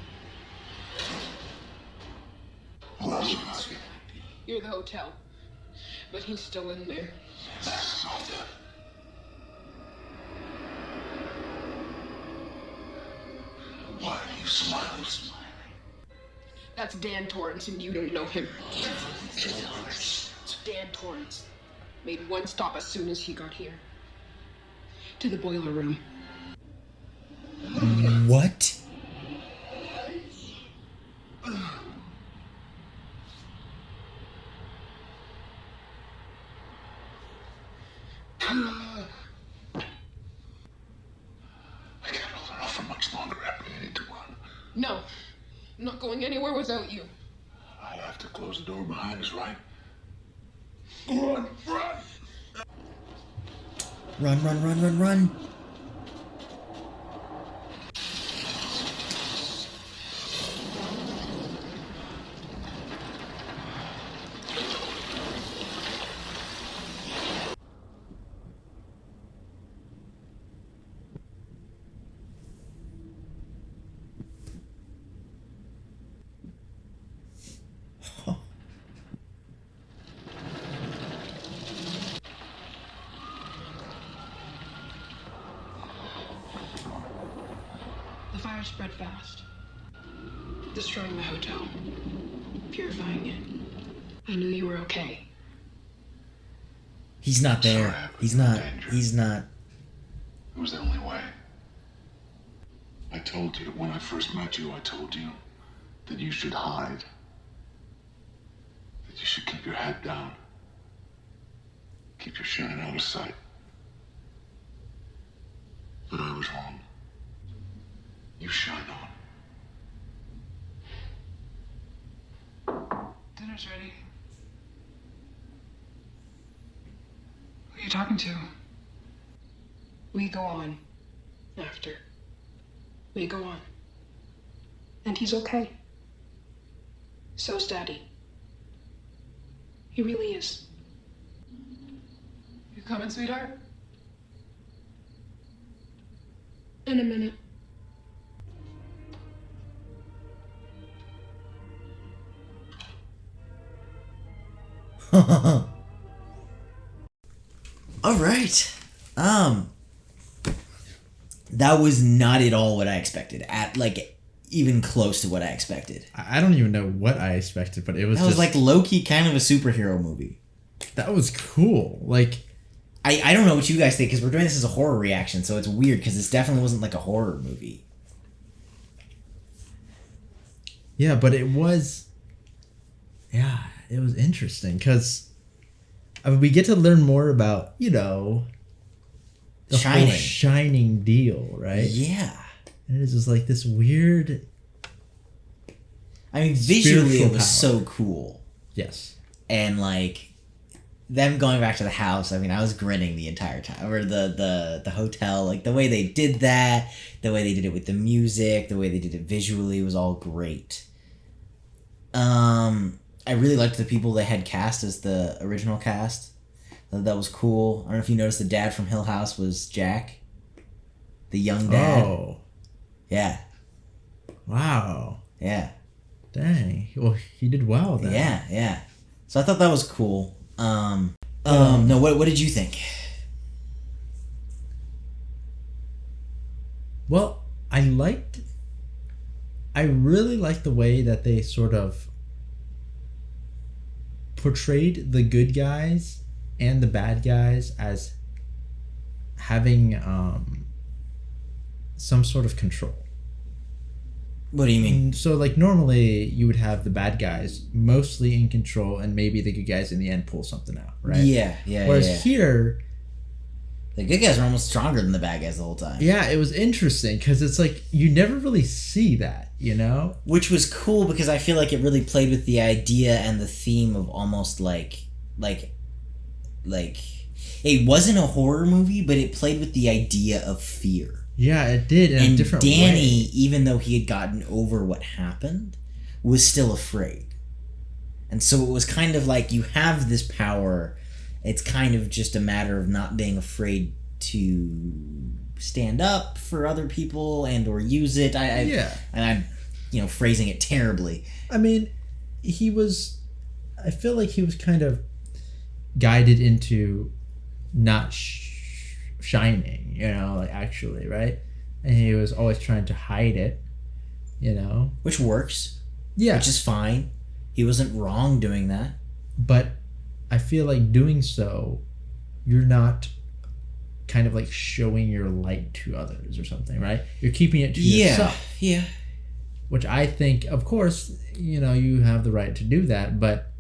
Elizabeth.
you're the hotel. But he's still in there.
That's not the... Why are you smiling?
That's Dan Torrance, and you don't know him. Dan Torrance made one stop as soon as he got here. To the boiler room.
What?
I can't hold it off for much longer. I need to run.
No, I'm not going anywhere without you.
I have to close the door behind us, right? Run, run!
Run, run, run, run, run.
The fire spread fast, destroying the hotel, purifying it. I knew you were okay.
He's not there. He's not. He's not.
It was the only way. I told you when I first met you, I told you that you should hide. That you should keep your head down. Keep your shine out of sight. But I was wrong. You shine on.
Dinner's ready. Who are you talking to? We go on. After. We go on. And he's okay. So's Daddy. He really is. You coming, sweetheart? In a minute.
All right. That was not at all what I expected. At like even close to what I expected.
I don't even know what I expected, but it was
That was like low-key kind of a superhero movie.
That was cool. Like,
I don't know what you guys think, because we're doing this as a horror reaction, so it's weird because this definitely wasn't like a horror movie.
yeah, but it was. Yeah, it was interesting because we get to learn more about, you know, the whole Shining deal, right?
Yeah.
And it's just like this weird.
I mean, visually it was
power.
so cool.
Yes.
And like them going back to the house, I mean, I was grinning the entire time. Or the hotel, like the way they did that, the way they did it with the music, the way they did it visually was all great. I really liked the people they had cast as the original cast. That was cool. I don't know if you noticed the dad from Hill House was Jack. The young dad.
Oh.
Yeah.
Wow.
Yeah.
Dang. Well, he did well then.
Yeah, yeah. So I thought that was cool. No, what did you think?
Well, I really liked the way that they sort of portrayed the good guys and the bad guys as having some sort of control.
What do you mean?
So, like, normally you would have the bad guys mostly in control, and maybe the good guys in the end pull something out, right?
Yeah.
Whereas here,
the good guys are almost stronger than the bad guys the whole time.
yeah, it was interesting because it's like you never really see that, you know?
Which was cool because I feel like it really played with the idea and the theme of almost like it wasn't a horror movie, but it played with the idea of fear.
Yeah, it did in a different way.
And Danny, even though he had gotten over what happened, was still afraid. And so it was kind of like you have this power. It's kind of just a matter of not being afraid to stand up for other people and or use it. And I'm, phrasing it terribly.
I mean, I feel like he was kind of guided into not shining, actually, right? And he was always trying to hide it,
Which works.
Yeah.
Which is fine. He wasn't wrong doing that.
But I feel like doing so, you're not kind of like showing your light to others or something, right? You're keeping it to yourself.
Yeah.
Which I think, of course, you have the right to do that, but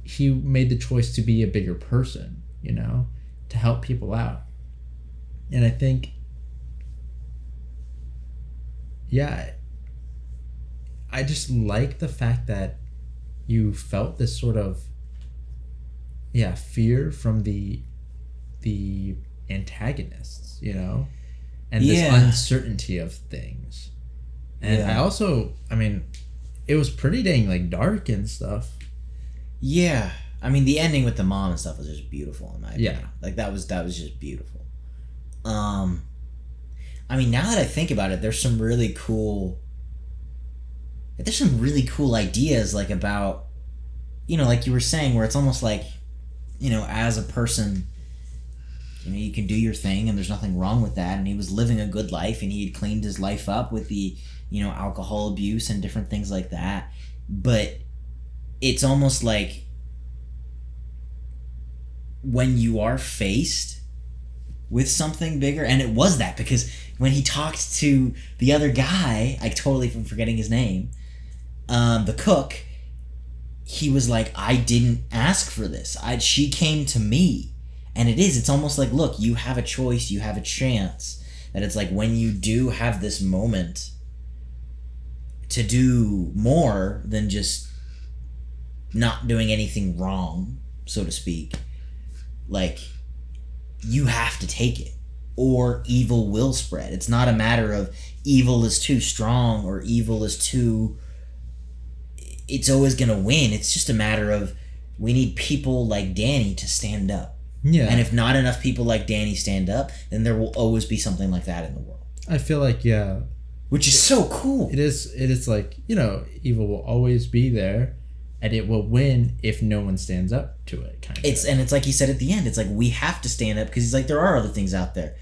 he made the choice to be a bigger person, to help people out. And I think, I just like the fact that you felt this sort of, fear from the antagonists, and this uncertainty of things. And I also, it was pretty dang, like, dark and stuff.
Yeah. The ending with the mom and stuff was just beautiful in my opinion.
Yeah.
Like, that was just beautiful. Now that I think about it, there's some really cool ideas, like, about, like you were saying, where it's almost like, as a person, you can do your thing and there's nothing wrong with that. And he was living a good life and he had cleaned his life up with the, alcohol abuse and different things like that. But it's almost like when you are faced with something bigger, and it was that, because when he talked to the other guy, I totally am forgetting his name, the cook, he was like, I didn't ask for this. She came to me. And it's almost like, look, you have a choice, you have a chance. That it's like when you do have this moment to do more than just not doing anything wrong, so to speak, like, you have to take it, or evil will spread. It's not a matter of evil is too strong or evil is too... It's always going to win. It's just a matter of we need people like Danny to stand up.
Yeah.
And if not enough people like Danny stand up, then there will always be something like that in the world.
I feel like,
which is so cool.
It is like, evil will always be there, and it will win if no one stands up to it, kind of.
And it's like he said at the end, it's like we have to stand up, because he's like, there are other things out there.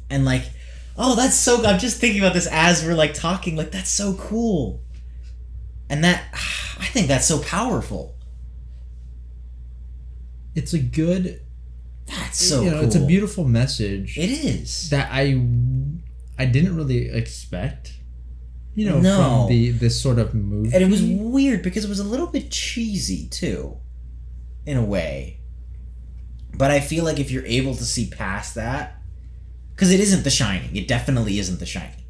And like, oh, that's so... I'm just thinking about this as we're like talking, like, that's so cool. And that, I think that's so powerful.
It's a good...
That's so cool.
It's a beautiful message.
It is.
That I didn't really expect,
No.
from this sort of movie.
And it was weird because it was a little bit cheesy too, in a way. But I feel like if you're able to see past that, because it isn't The Shining. It definitely isn't The Shining.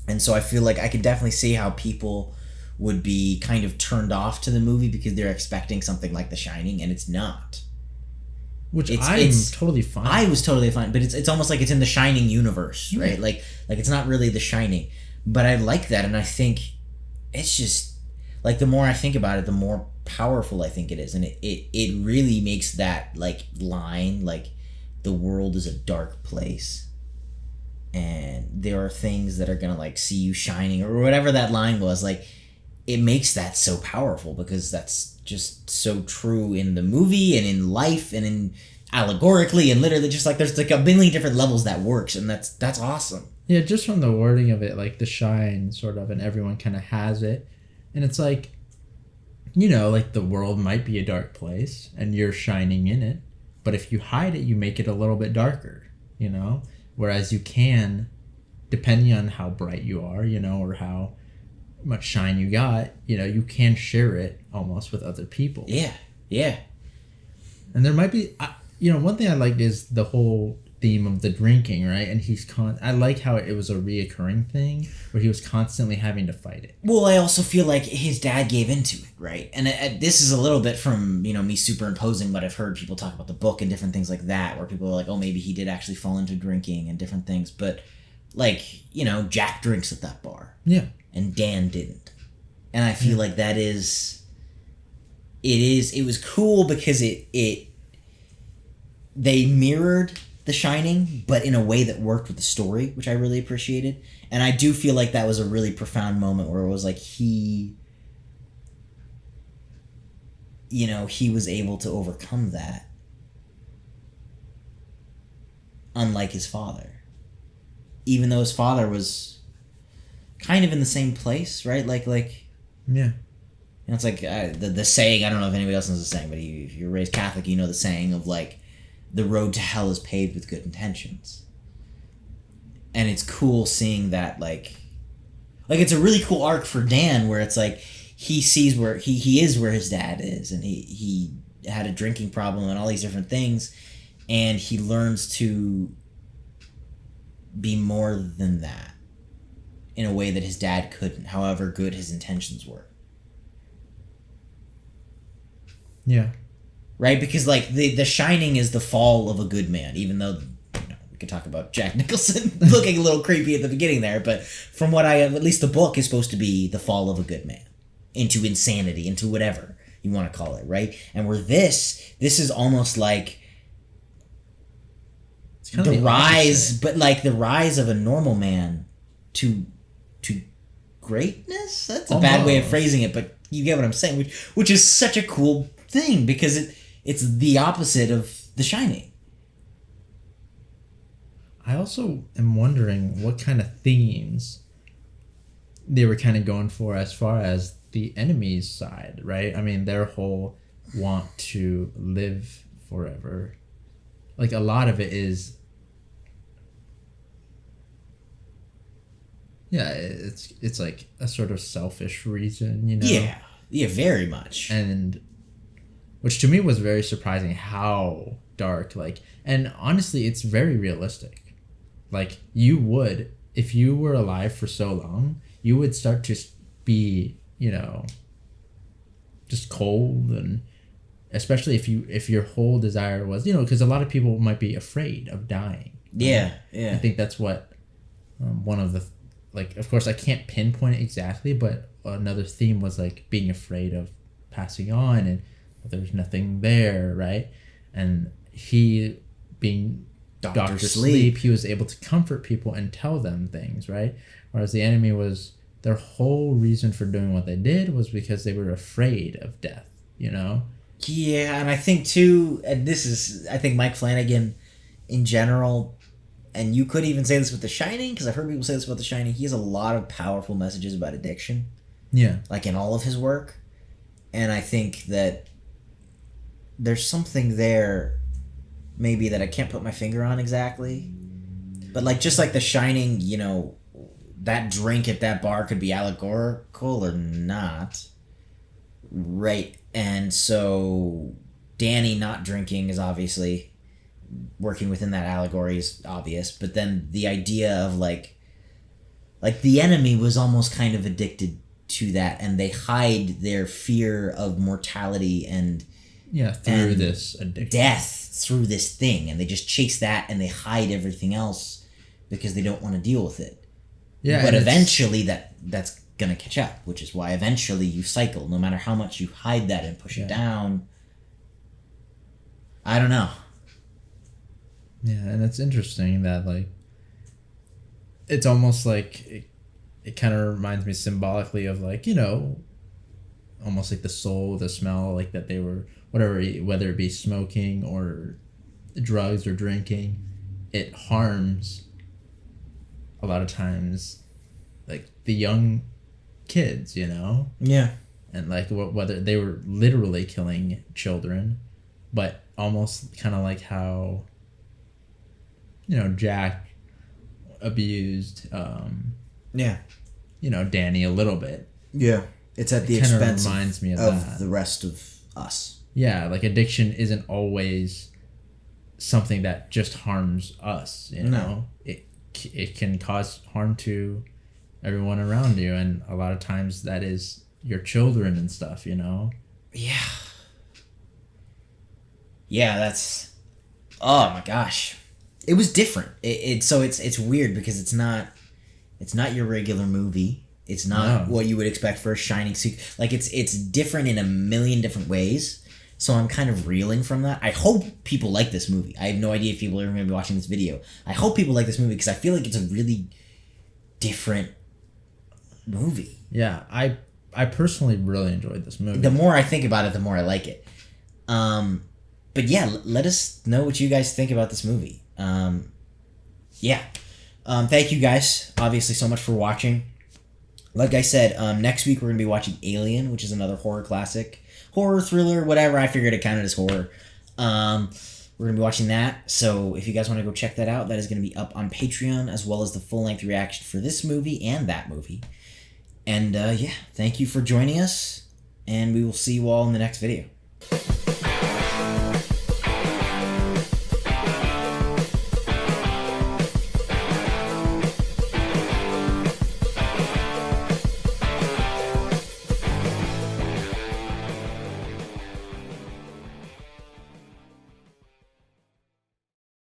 And so I feel like I could definitely see how people would be kind of turned off to the movie because they're expecting something like The Shining, and it's not.
Which I'm totally fine.
I was totally fine, but it's almost like it's in the Shining universe, right? Like it's not really The Shining. But I like that, and I think it's just, like, the more I think about it, the more powerful I think it is. And it really makes that, like, line, like, the world is a dark place. And there are things that are going to, like, see you shining, or whatever that line was. Like, it makes that so powerful because that's just so true in the movie and in life and in allegorically and literally, just like there's like a million different levels that works, and that's awesome.
Yeah, just from the wording of it, like the shine sort of, and everyone kind of has it. And it's like, like the world might be a dark place and you're shining in it, but if you hide it, you make it a little bit darker, whereas you can depending on how bright you are, you know, or how much shine you got, you know, you can share it almost with other people.
Yeah. Yeah.
And there might be, you know, one thing I liked is the whole theme of the drinking, right? And I like how it was a reoccurring thing where he was constantly having to fight it.
Well, I also feel like his dad gave into it, right? And this is a little bit from, you know, me superimposing what I've heard people talk about the book and different things like that, where people are like, oh, maybe he did actually fall into drinking and different things. But, like, you know, Jack drinks at that bar.
Yeah.
And Dan didn't. And I feel like that is... It was cool because they mirrored The Shining, but in a way that worked with the story, which I really appreciated. And I do feel like that was a really profound moment where it was like he was able to overcome that, unlike his father. Even though his father was kind of in the same place, right? Like
yeah.
You know, it's like the saying, I don't know if anybody else knows the saying, but if you're raised Catholic, you know the saying of, like, the road to hell is paved with good intentions. And it's cool seeing that, like it's a really cool arc for Dan where it's like he sees where he is where his dad is, and he had a drinking problem and all these different things, and he learns to be more than that in a way that his dad couldn't, however good his intentions were.
Yeah.
Right? Because, like, the Shining is the fall of a good man, even though, you know, we could talk about Jack Nicholson looking a little creepy at the beginning there, but from what at least the book is supposed to be the fall of a good man into insanity, into whatever you want to call it, right? And where this is almost like the rise, opposite. But like the rise of a normal man to greatness? That's a bad way of phrasing it, but you get what I'm saying, which is such a cool thing because it's the opposite of The Shining.
I also am wondering what kind of themes they were kind of going for as far as the enemy's side, right? I mean, their whole want to live forever. Like, a lot of it is... Yeah, it's like a sort of selfish reason, you know?
Yeah, very much.
And... which to me was very surprising how dark, like... And honestly, it's very realistic. Like, you would, if you were alive for so long, you would start to be, you know, just cold, and especially if your whole desire was, you know, because a lot of people might be afraid of dying.
Yeah.
I think that's what one of the, like, of course I can't pinpoint it exactly, but another theme was like being afraid of passing on and there's nothing there, right? And he being Dr. Sleep, he was able to comfort people and tell them things, right? Whereas the enemy was, their whole reason for doing what they did was because they were afraid of death, you know?
Yeah, and I think too, and this is, I think Mike Flanagan in general, and you could even say this with The Shining, because I've heard people say this about The Shining, he has a lot of powerful messages about addiction.
Yeah.
Like in all of his work. And I think that there's something there maybe that I can't put my finger on exactly. But like, just like The Shining, you know, that drink at that bar could be allegorical or not. Right. And so Danny not drinking is obviously working within that allegory is obvious. But then the idea of like the enemy was almost kind of addicted to that, and they hide their fear of mortality and
through this addiction.
Death through this thing, and they just chase that and they hide everything else because they don't want to deal with it. Yeah, but eventually that's gonna catch up, which is why eventually you cycle, no matter how much you hide that and push it down. I don't know.
Yeah, and it's interesting that, like, it's almost like it kind of reminds me symbolically of, like, you know, almost like the soul, the smell, like that they were, whatever, whether it be smoking or drugs or drinking, it harms a lot of times, like, the young kids, you know?
Yeah.
And, like, whether they were literally killing children, but almost kind of like how, you know, Jack abused,
Yeah.
Danny a little bit.
Yeah. It's at the
It kinda
expense
reminds me of
of
that.
the rest of us.
Yeah, like addiction isn't always something that just harms us,
No.
It can cause harm to everyone around you, and a lot of times that is your children and stuff,
Yeah. Yeah, that's... Oh my gosh. It was different. It's weird because it's not your regular movie. It's not what you would expect for a Shining sequel. Like, it's different in a million different ways. So I'm kind of reeling from that. I hope people like this movie. I have no idea if people are going to be watching this video. I hope people like this movie because I feel like it's a really different movie.
Yeah, I personally really enjoyed this movie.
The more I think about it, the more I like it. But yeah, let us know what you guys think about this movie. Yeah. Thank you guys, obviously, so much for watching. Like I said, next week we're going to be watching Alien, which is another horror classic. Horror, thriller, whatever. I figured it counted as horror. We're going to be watching that. So if you guys want to go check that out, that is going to be up on Patreon, as well as the full-length reaction for this movie and that movie. And yeah, thank you for joining us, and we will see you all in the next video.